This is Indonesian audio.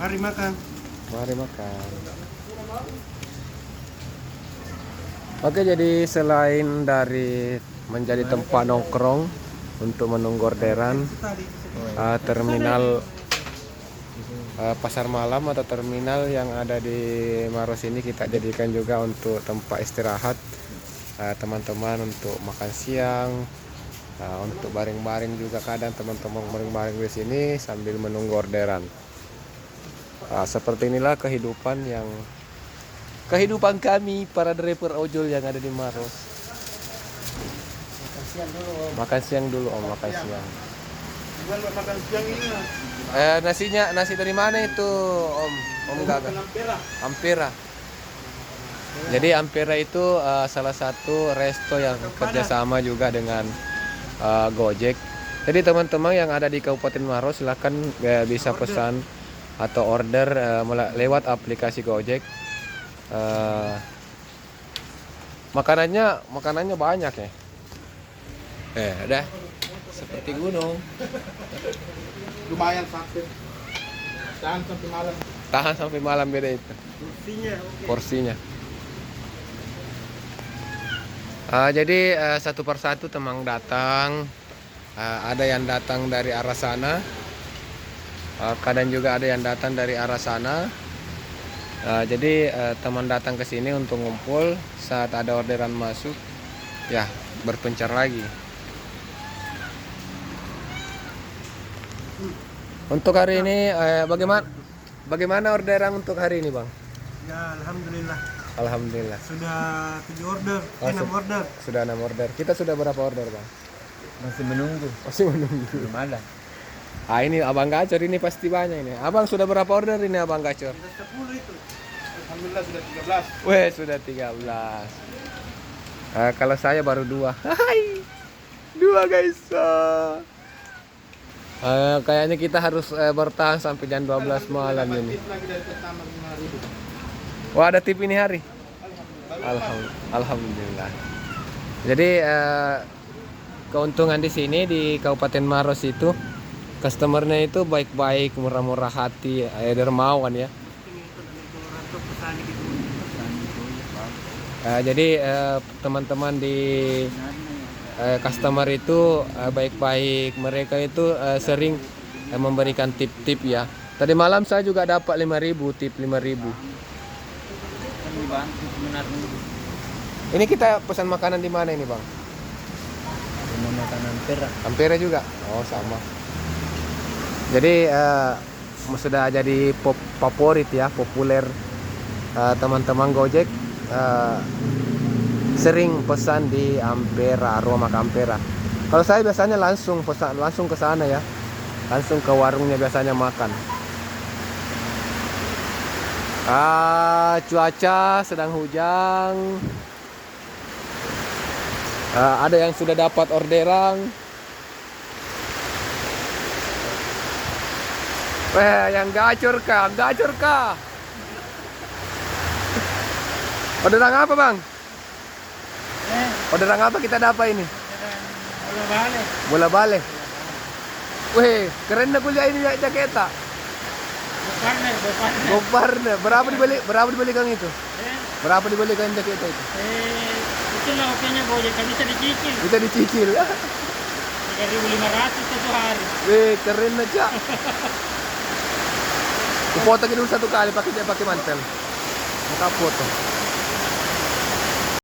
Mari makan. Mari makan. Oke, jadi selain dari menjadi tempat nongkrong untuk menunggu orderan, terminal pasar malam atau terminal yang ada di Maros ini kita jadikan juga untuk tempat istirahat teman-teman, untuk makan siang, untuk baring-baring juga. Kadang teman-teman baring-baring di sini sambil menunggu orderan. Seperti inilah kehidupan kami para driver ojol yang ada di Maros. Makan siang dulu, Om. Makan siang dulu, Om. Makan siang. Bukan buat makan siang ini. Nasi dari mana itu, Om? Om Gaga. Ampera. Jadi Ampera itu salah satu resto yang kerjasama juga dengan Gojek. Jadi teman-teman yang ada di Kabupaten Maros silahkan bisa pesan atau order lewat aplikasi Gojek. Makanannya banyak ya. Udah seperti gunung. Lumayan sakit. Tahan sampai malam beda itu. Porsinya. Jadi satu persatu teman datang. Ada yang datang dari arah sana. Kadang juga ada yang datang dari arah sana. Jadi teman datang ke sini untuk ngumpul, saat ada orderan masuk, ya berpencar lagi. Untuk hari ini bagaimana orderan untuk hari ini, Bang? Ya, alhamdulillah. Alhamdulillah. Sudah 7 order, 6 order. Sudah 6 order. Kita sudah berapa order, Bang? Masih menunggu. Belum ada. Ini Abang Gacor ini pasti banyak ini. Abang sudah berapa order ini, Abang Gacor? Sudah 10 itu. Alhamdulillah sudah 13. Weh, sudah 13. Kalau saya baru 2. Hai. 2 guys. Kayaknya kita harus bertahan sampai jam 12 malam ini. Wah, ada tip ini hari. Alhamdulillah. Jadi keuntungan di sini di Kabupaten Maros itu customernya itu baik-baik, murah-murah hati, dermawan ya. Jadi teman-teman di customer itu baik-baik, mereka itu sering memberikan tip-tip ya. Tadi malam saya juga dapat 5.000 tip 5.000. Ini kita pesan makanan di mana ini, Bang? Makanan Ampera. Ampera juga. Oh, sama. Jadi sudah jadi favorit ya, populer teman-teman Gojek. Sering pesan di Ampera, rumah makan Ampera. Kalau saya biasanya langsung pesan, langsung ke sana ya, langsung ke warungnya biasanya makan. Cuaca sedang hujan. Ada yang sudah dapat orderan. Yang gacor kah? Orderan apa, Bang? Orderan apa kita dapat ini? Bola bale. Weh, keren dah kuliah ini jaketa. Partner. Berapa dibeli kang itu? Berapa dibeli kang jaketa itu? Itulah oke-nya Gojek, bisa dicicil. Bisa dicicil. 3.500 satu hari. Weh, keren aja. Foto dulu satu kali pakai mantel. Kita foto.